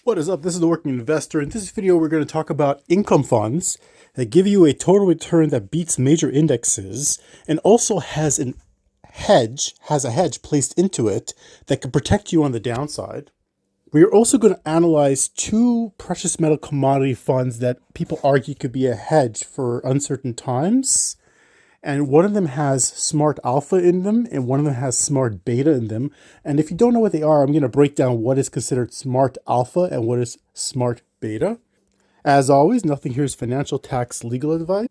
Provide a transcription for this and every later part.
What is up? This is the Working Investor. In this video, we're going to talk about income funds that give you a total return that beats major indexes and also has a hedge placed into it that can protect you on the downside. We are also going to analyze two precious metal commodity funds that people argue could be a hedge for uncertain times. And one of them has smart alpha in them, and one of them has smart beta in them. And if you don't know what they are, I'm going to break down what is considered smart alpha and what is smart beta. As always, nothing here is financial, tax, legal advice,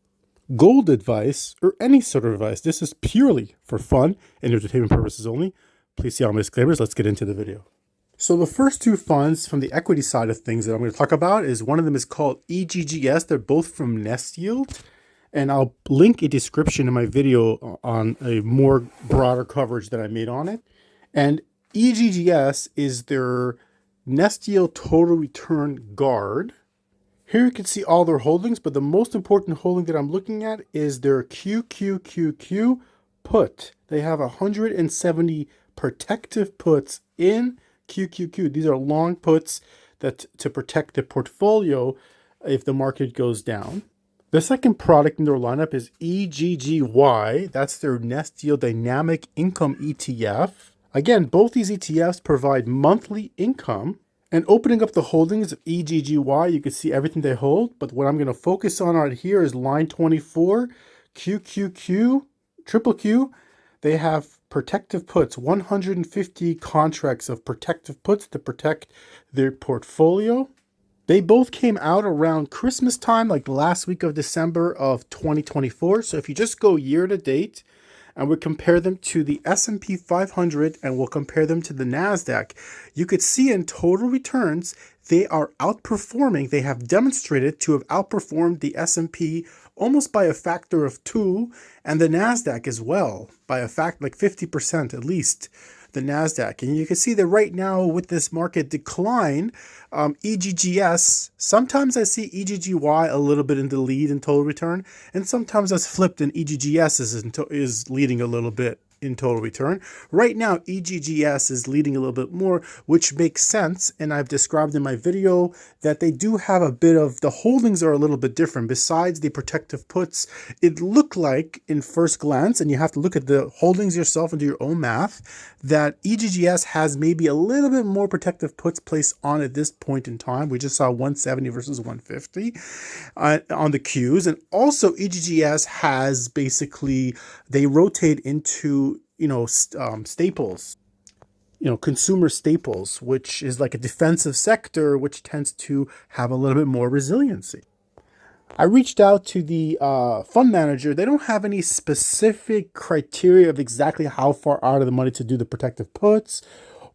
gold advice, or any sort of advice. This is purely for fun and entertainment purposes only. Please see all my disclaimers. Let's get into the video. So the first two funds from the equity side of things that I'm going to talk about is one of them is called EGGS. They're both from Nest Yield. And I'll link a description in my video on a more broader coverage that I made on it. And EGGS is their Nest Yield Total Return Guard. Here you can see all their holdings, but the most important holding that I'm looking at is their KQQQ put. They have 170 protective puts in QQQ. These are long puts that to protect the portfolio if the market goes down. The second product in their lineup is EGGY. That's their Nest Yield Dynamic Income ETF. Again, both these ETFs provide monthly income. And opening up the holdings of EGGY, you can see everything they hold. But what I'm going to focus on right here is line 24, QQQ, triple Q. They have protective puts, 150 contracts of protective puts to protect their portfolio. They both came out around Christmas time, like the last week of December of 2024. So if you just go year to date and we compare them to the S&P 500 and we'll compare them to the NASDAQ, you could see in total returns, they are outperforming. They have demonstrated to have outperformed the S&P almost by a factor of 2 and the NASDAQ as well by a fact like 50% at least. The NASDAQ. And you can see that right now with this market decline, EGGS, sometimes I see EGGY a little bit in the lead in total return, and sometimes that's flipped and EGGS is leading a little bit in total return. Right now, EGGS is leading a little bit more, which makes sense. And I've described in my video that they do have a bit of, the holdings are a little bit different. Besides the protective puts, it looked like in first glance, and you have to look at the holdings yourself and do your own math, that EGGS has maybe a little bit more protective puts placed on at this point in time. We just saw 170 versus 150 on the Qs. And also EGGS has basically, they rotate into staples, consumer staples, which is like a defensive sector, which tends to have a little bit more resiliency. I reached out to the fund manager. They don't have any specific criteria of exactly how far out of the money to do the protective puts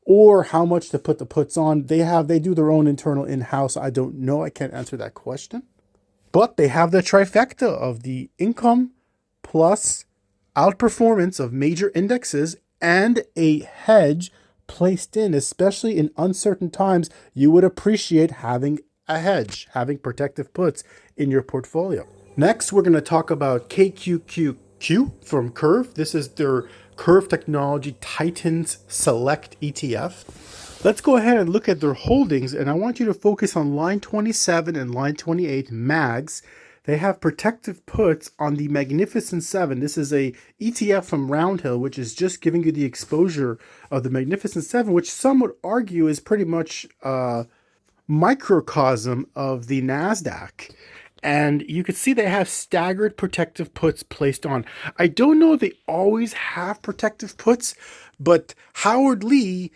or how much to put the puts on. They do their own internal in-house. I don't know. I can't answer that question. But they have the trifecta of the income plus outperformance of major indexes and a hedge placed in, especially in uncertain times. You would appreciate having a hedge, having protective puts in your portfolio. Next, we're going to talk about KQQQ from Curve. This is their Curve Technology Titans Select ETF. Let's go ahead and look at their holdings, and I want you to focus on line 27 and line 28 MAGs. They have protective puts on the Magnificent 7. This is a ETF from Roundhill, which is just giving you the exposure of the Magnificent 7, which some would argue is pretty much a microcosm of the NASDAQ. And you can see they have staggered protective puts placed on. I don't know if they always have protective puts, but Howard Lee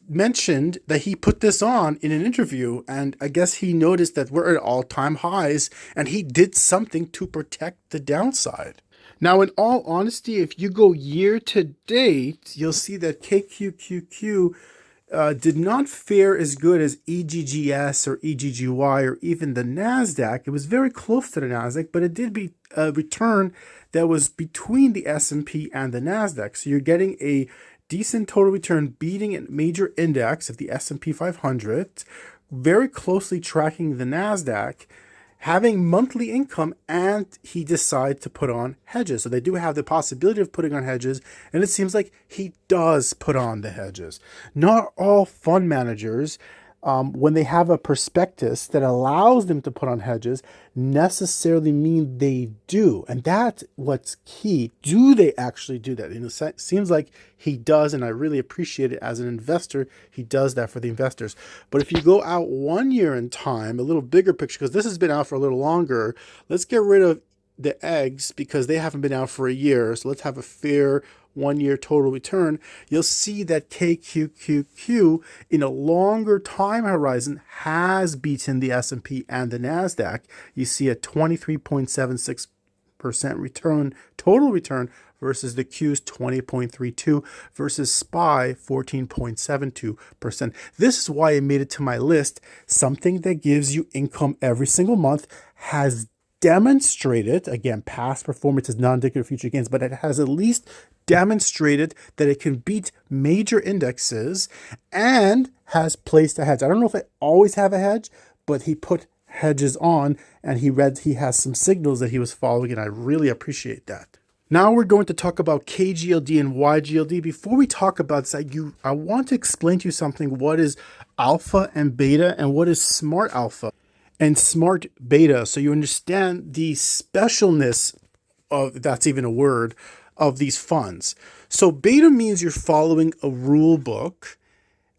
mentioned that he put this on in an interview, and I guess he noticed that we're at all-time highs and he did something to protect the downside. Now, in all honesty, if you go year to date, you'll see that KQQQ did not fare as good as EGGS or EGGY or even the NASDAQ. It was very close to the NASDAQ, but it did be a return that was between the S&P and the NASDAQ. So you're getting a decent total return beating a major index of the S&P 500, very closely tracking the NASDAQ, having monthly income, and he decided to put on hedges. So they do have the possibility of putting on hedges, and it seems like he does put on the hedges. Not all fund managers when they have a prospectus that allows them to put on hedges, necessarily mean they do. And that's what's key. Do they actually do that? It seems like he does, and I really appreciate it as an investor. He does that for the investors. But if you go out 1 year in time, a little bigger picture, because this has been out for a little longer, let's get rid of the eggs because they haven't been out for a year. So let's have a fair 1 year total return. You'll see that KQQQ in a longer time horizon has beaten the S&P and the NASDAQ. You see a 23.76% return, total return, versus the Q's 20.32 versus SPY 14.72%. This is why it made it to my list. Something that gives you income every single month has demonstrated, again, past performance is not indicative of future gains, but it has at least demonstrated that it can beat major indexes and has placed a hedge. I don't know if I always have a hedge, but he put hedges on and he has some signals that he was following, and I really appreciate that. Now we're going to talk about KGLD and YGLD. Before we talk about this, I want to explain to you something. What is alpha and beta, and what is smart alpha and smart beta, so you understand the specialness of, if that's even a word, of these funds. So beta means you're following a rule book.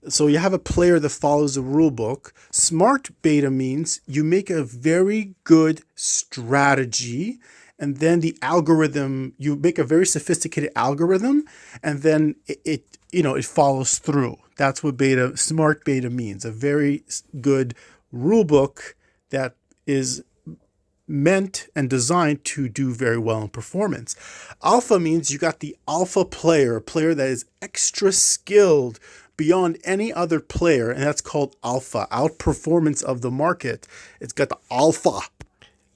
So you have a player that follows a rule book. Smart beta means you make a very good strategy, and then the algorithm, you make a very sophisticated algorithm, and then it follows through. That's what beta, smart beta means. A very good rule book that is meant and designed to do very well in performance. Alpha means you got the alpha player, a player that is extra skilled beyond any other player, and that's called alpha, outperformance of the market. It's got the alpha.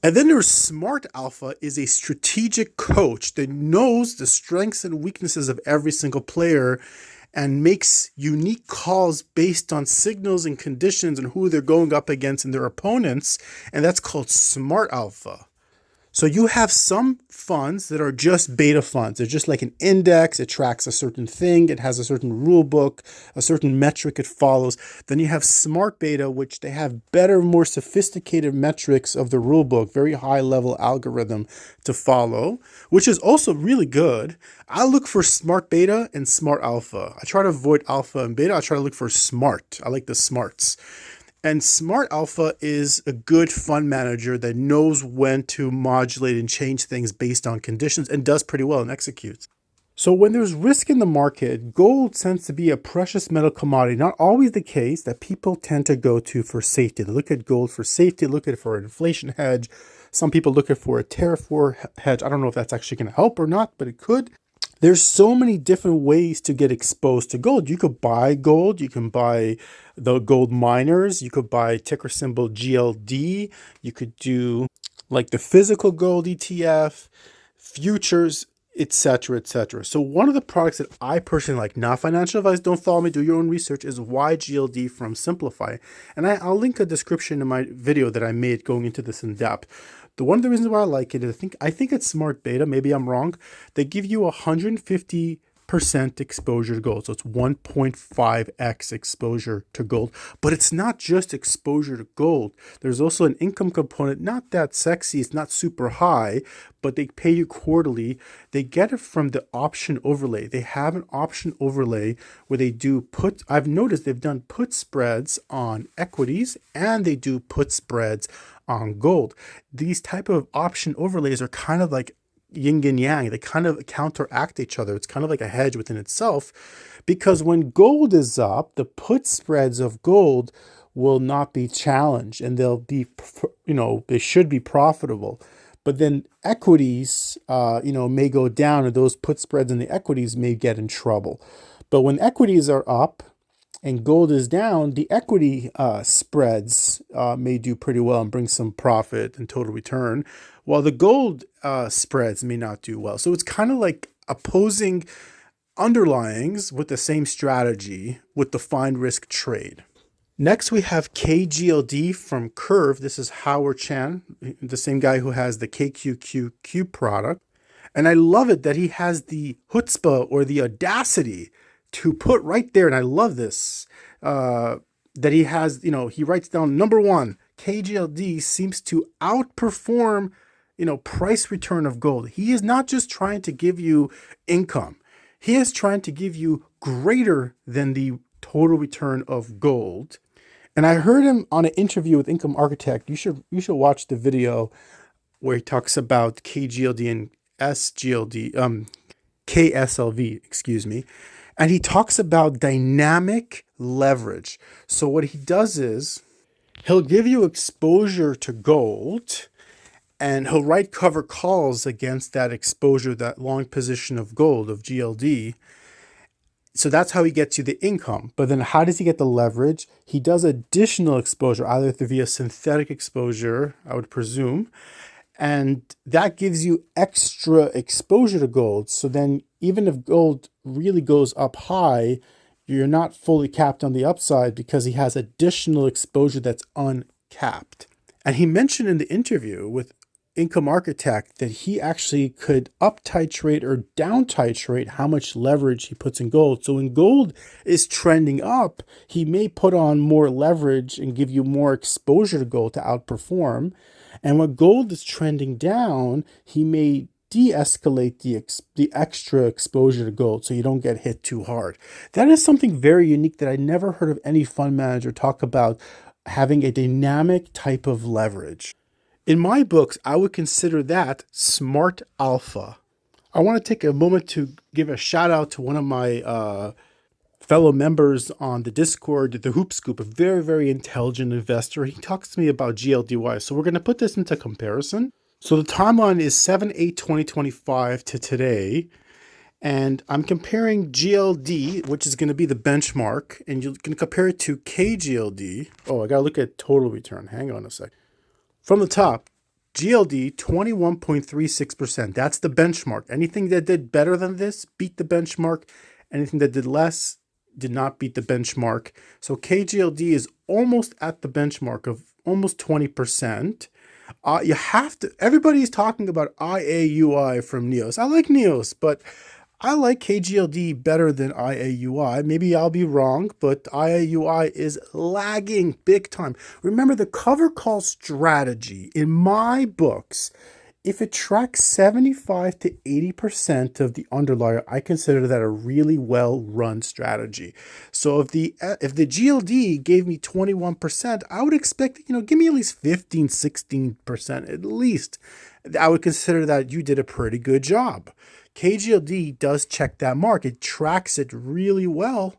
And then there's smart alpha, is a strategic coach that knows the strengths and weaknesses of every single player and makes unique calls based on signals and conditions and who they're going up against and their opponents. And that's called smart alpha. So you have some funds that are just beta funds. They're just like an index. It tracks a certain thing. It has a certain rule book, a certain metric it follows. Then you have smart beta, which they have better, more sophisticated metrics of the rule book, very high level algorithm to follow, which is also really good. I look for smart beta and smart alpha. I try to avoid alpha and beta. I try to look for smart. I like the smarts. And smart alpha is a good fund manager that knows when to modulate and change things based on conditions and does pretty well and executes. So when there's risk in the market, gold tends to be a precious metal commodity. Not always the case that people tend to go to for safety. They look at gold for safety, look at it for an inflation hedge. Some people look at it for a tariff war hedge. I don't know if that's actually going to help or not, but it could. There's so many different ways to get exposed to gold. You could buy gold. You can buy the gold miners. You could buy ticker symbol GLD. You could do like the physical gold ETF, futures, etc., etc. So one of the products that I personally like, not financial advice, don't follow me, do your own research, is YGLD from Simplify. And I'll link a description in my video that I made going into this in depth. One of the reasons why I like it is I think it's smart beta. Maybe I'm wrong. They give you 150% exposure to gold. So it's 1.5x exposure to gold. But it's not just exposure to gold. There's also an income component, not that sexy. It's not super high, but they pay you quarterly. They get it from the option overlay. They have an option overlay where they do put. I've noticed they've done put spreads on equities and they do put spreads on gold. These type of option overlays are kind of like yin and yang. They kind of counteract each other. It's kind of like a hedge within itself, because when gold is up, the put spreads of gold will not be challenged and they'll be, they should be profitable. But then equities, may go down, and those put spreads in the equities may get in trouble. But when equities are up and gold is down, the equity spreads may do pretty well and bring some profit and total return, while the gold spreads may not do well. So it's kind of like opposing underlyings with the same strategy with defined risk trade. Next, we have KGLD from Curve. This is Howard Chan, the same guy who has the KQQQ product. And I love it that he has the chutzpah or the audacity to put right there, and I love this, that he has, he writes down number one, KGLD seems to outperform, price return of gold. He is not just trying to give you income. He is trying to give you greater than the total return of gold. And I heard him on an interview with Income Architect. You should watch the video where he talks about KGLD and SGLD, KSLV, excuse me. And he talks about dynamic leverage. So what he does is he'll give you exposure to gold and he'll write cover calls against that exposure, that long position of gold, of GLD. So that's how he gets you the income. But then how does he get the leverage? He does additional exposure, either via synthetic exposure, I would presume. And that gives you extra exposure to gold. So then even if gold really goes up high, you're not fully capped on the upside because he has additional exposure that's uncapped. And he mentioned in the interview with Income Architect that he actually could up titrate or down titrate how much leverage he puts in gold. So when gold is trending up, he may put on more leverage and give you more exposure to gold to outperform. And when gold is trending down, he may de-escalate the extra exposure to gold so you don't get hit too hard. That is something very unique that I never heard of any fund manager talk about, having a dynamic type of leverage. In my books, I would consider that smart alpha. I want to take a moment to give a shout out to one of my fellow members on the Discord, the Hoop Scoop, a very, very intelligent investor. He talks to me about GLDY. So we're going to put this into comparison. So the timeline is 7/8/2025 to today. And I'm comparing GLD, which is going to be the benchmark, and you can compare it to KGLD. Oh, I got to look at total return. Hang on a sec. From the top, GLD 21.36%. That's the benchmark. Anything that did better than this beat the benchmark. Anything that did less did not beat the benchmark. So KGLD is almost at the benchmark of almost 20%. You have to, everybody's talking about IAUI from NEOS. I like NEOS, but I like KGLD better than IAUI. Maybe I'll be wrong, but IAUI is lagging big time. Remember, the cover call strategy in my books, if it tracks 75 to 80% of the underlier, I consider that a really well-run strategy. So if the GLD gave me 21%, I would expect, give me at least 15, 16% at least. I would consider that you did a pretty good job. KGLD does check that mark. It tracks it really well.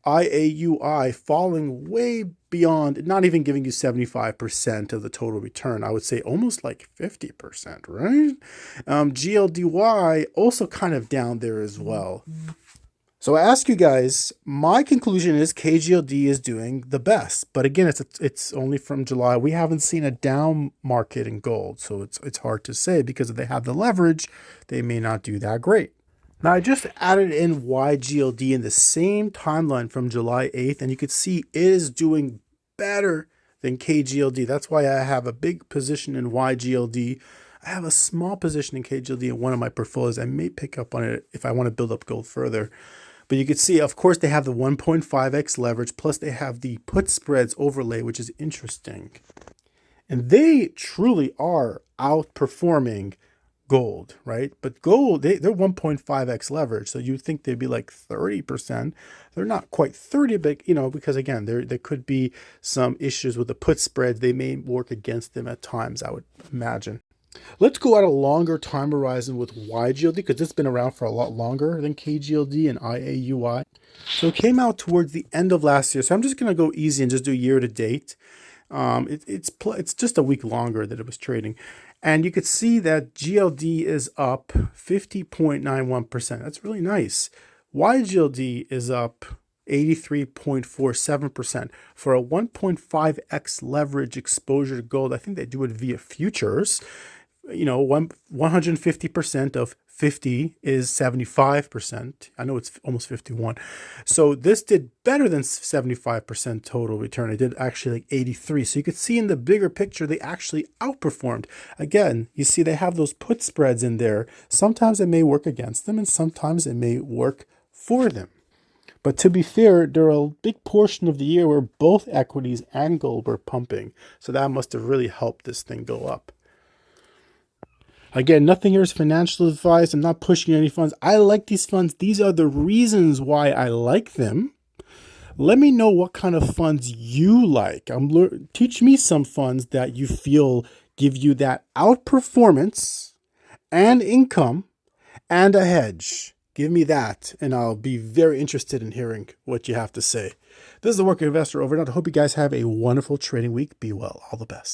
IAUI falling way beyond, not even giving you 75% of the total return. I would say almost like 50%, right? GLDY also kind of down there as well. So I ask you guys, my conclusion is KGLD is doing the best. But again, it's only from July. We haven't seen a down market in gold. So it's hard to say, because if they have the leverage, they may not do that great. Now, I just added in YGLD in the same timeline from July 8th, and you could see it is doing better than KGLD. That's why I have a big position in YGLD. I have a small position in KGLD in one of my portfolios. I may pick up on it if I want to build up gold further. But you can see, of course, they have the 1.5x leverage, plus they have the put spreads overlay, which is interesting. And they truly are outperforming gold, right? But gold, they're 1.5x leverage. So you'd think they'd be like 30%. They're not quite 30, but, because again, there could be some issues with the put spreads. They may work against them at times, I would imagine. Let's go at a longer time horizon with YGLD, because it's been around for a lot longer than KGLD and IAUI. So it came out towards the end of last year. So I'm just going to go easy and just do year to date. It's just a week longer that it was trading. And you could see that GLD is up 50.91%. That's really nice. YGLD is up 83.47% for a 1.5x leverage exposure to gold. I think they do it via futures. 150% of 50 is 75%. I know it's almost 51. So this did better than 75% total return. It did actually like 83. So you could see in the bigger picture, they actually outperformed. Again, you see they have those put spreads in there. Sometimes it may work against them and sometimes it may work for them. But to be fair, there are a big portion of the year where both equities and gold were pumping. So that must have really helped this thing go up. Again, nothing here is financial advice. I'm not pushing any funds. I like these funds. These are the reasons why I like them. Let me know what kind of funds you like. Teach me some funds that you feel give you that outperformance and income and a hedge. Give me that, and I'll be very interested in hearing what you have to say. This is the Working Investor over and out. I hope you guys have a wonderful trading week. Be well. All the best.